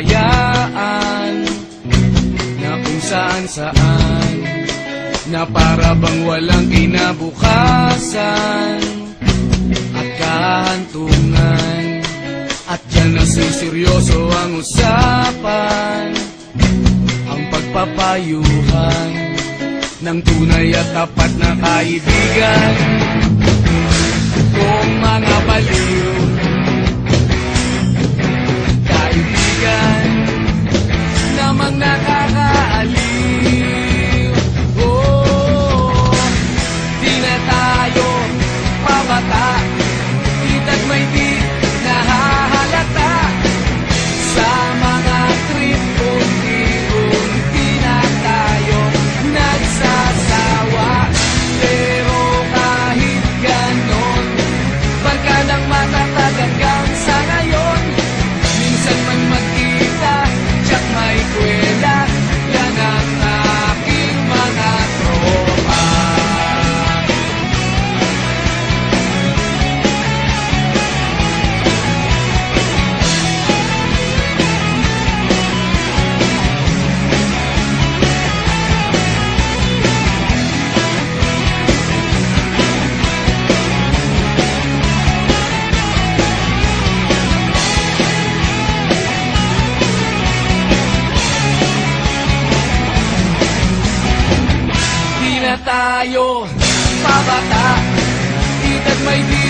kalayaan na kung saan na para bang walang kinabukasan at kahantungan. At dyan na seryoso ang usapan, ang pagpapayuhan ng tunay at tapat na kaibigan. Kung mga baliw kaibigan namang nakakaaliw, oh, di na tayo pabata, ita't may di nahahalata sa mga trip unti-unti na tayo nagsasawa. Pero kahit ganon, barkadang matatag hanggang sa ngayon. Minsan man magkita, tiyak may kwela, yan ang aking mga tropa. Di na tayo pabata, ita't may di